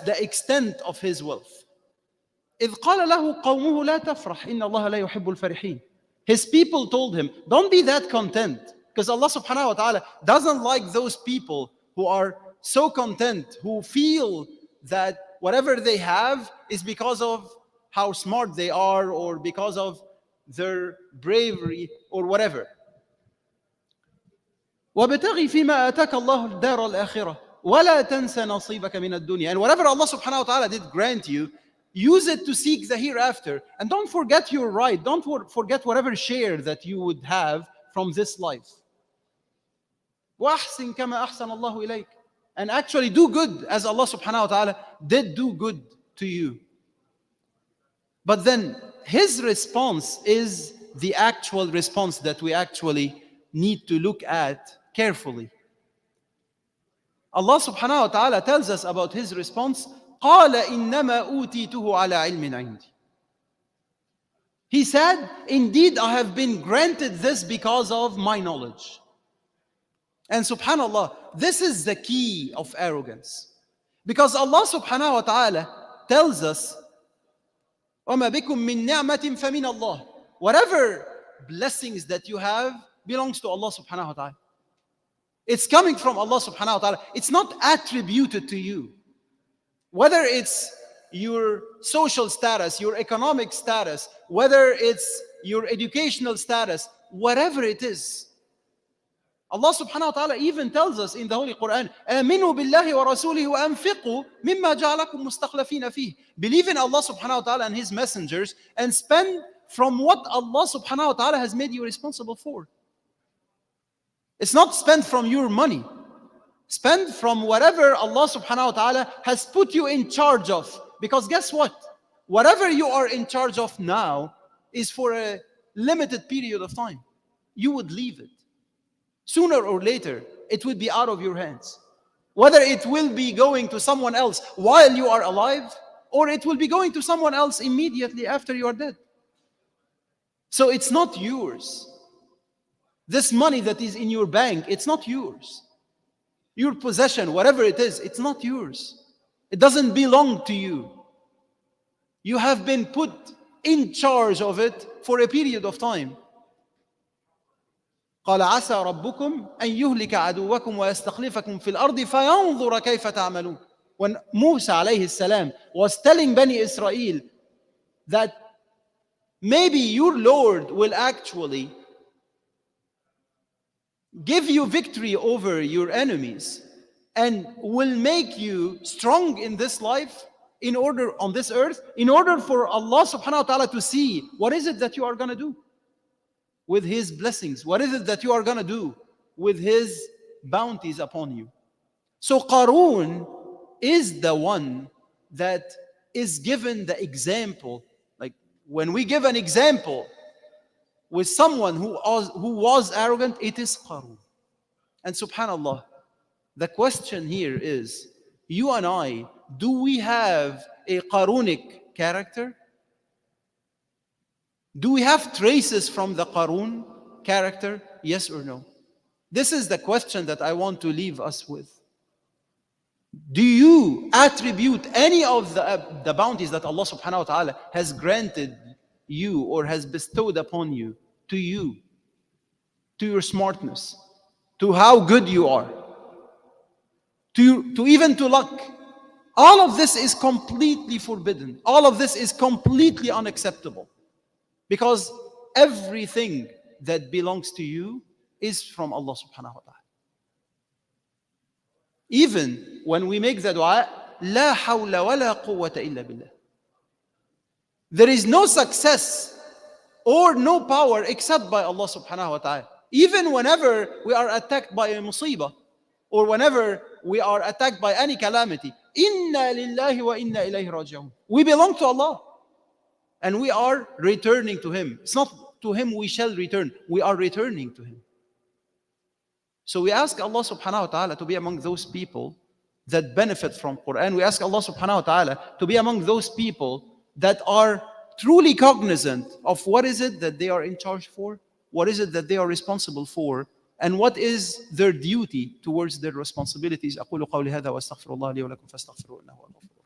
the extent of his wealth. إذ قال له قومه لا تفرح إن الله لا يحب الفرحين. His people told him, don't be that content, because Allah subhanahu wa ta'ala doesn't like those people who are so content, who feel that whatever they have is because of how smart they are or because of their bravery or whatever. وَابْتَغِ فِيمَا آتَاكَ اللَّهُ الدَّارَ الْآخِرَةَ وَلَا تَنْسَ نَصِيبَكَ مِنَ الدُّنْيَا. And whatever Allah subhanahu wa ta'ala did grant you, use it to seek the hereafter. And don't forget your right. Don't forget whatever share that you would have from this life. وَأَحْسِنْ كَمَا أَحْسَنَ اللَّهُ إِلَيْكَ. And actually do good as Allah subhanahu wa ta'ala did do good to you. But then his response is the actual response that we actually need to look at carefully. Allah subhanahu wa ta'ala tells us about his response, قَالَ إِنَّمَا أُوتِيتُهُ عَلَى عِلْمٍ عِنْدِي. He said, indeed I have been granted this because of my knowledge. And subhanallah, this is the key of arrogance. Because Allah subhanahu wa ta'ala tells us, وَمَا بِكُم مِّن نِعْمَةٍ فَمِنَ اللَّهِ. Whatever blessings that you have belongs to Allah subhanahu wa ta'ala. It's coming from Allah subhanahu wa ta'ala. It's not attributed to you. Whether it's your social status, your economic status, whether it's your educational status, whatever it is. Allah subhanahu wa ta'ala even tells us in the Holy Quran, آمنوا بالله ورسوله وأنفقوا مما جعلكم مستخلفين فيه. Believe in Allah subhanahu wa ta'ala and His messengers and spend from what Allah subhanahu wa ta'ala has made you responsible for. It's not spent from your money. Spend from whatever Allah subhanahu wa ta'ala has put you in charge of. Because guess what? Whatever you are in charge of now is for a limited period of time. You would leave it. Sooner or later, it would be out of your hands. Whether it will be going to someone else while you are alive, or it will be going to someone else immediately after you are dead. So it's not yours. This money that is in your bank, it's not yours. Your possession, whatever it is, it's not yours. It doesn't belong to you. You have been put in charge of it for a period of time. قال عسى ربكم أن يهلك عدوكم ويستخلفكم في الأرض فينظر كيف تعملون. When Musa alayhi salam was telling Bani Israel that maybe your Lord will actually give you victory over your enemies and will make you strong in this life, in order on this earth, in order for Allah subhanahu wa ta'ala to see what is it that you are going to do with His blessings, what is it that you are going to do with His bounties upon you. So Qarun is the one that is given the example. Like when we give an example with someone who was arrogant, it is Qarun. And subhanallah, the question here is, you and I, do we have a Qarunic character? Do we have traces from the Qarun character? Yes or no? This is the question that I want to leave us with. Do you attribute any of the bounties that Allah subhanahu wa ta'ala has granted you or has bestowed upon you, to your smartness, to how good you are, to even to luck? All of this is completely forbidden. All of this is completely unacceptable. Because everything that belongs to you is from Allah subhanahu wa ta'ala. Even when we make the dua, لا حول ولا قوة إلا بالله. There is no success or no power except by Allah subhanahu wa ta'ala. Even whenever we are attacked by a musibah, or whenever we are attacked by any calamity, inna lillahi wa inna ilayhi raji'un. We belong to Allah. And we are returning to Him. It's not to Him we shall return. We are returning to Him. So we ask Allah subhanahu wa ta'ala to be among those people that benefit from Quran. We ask Allah subhanahu wa ta'ala to be among those people that are truly cognizant of what is it that they are in charge for, what is it that they are responsible for, and what is their duty towards their responsibilities. أقول قولي هذا وأستغفر الله لي ولكم فاستغفروه إنه هو الغفور.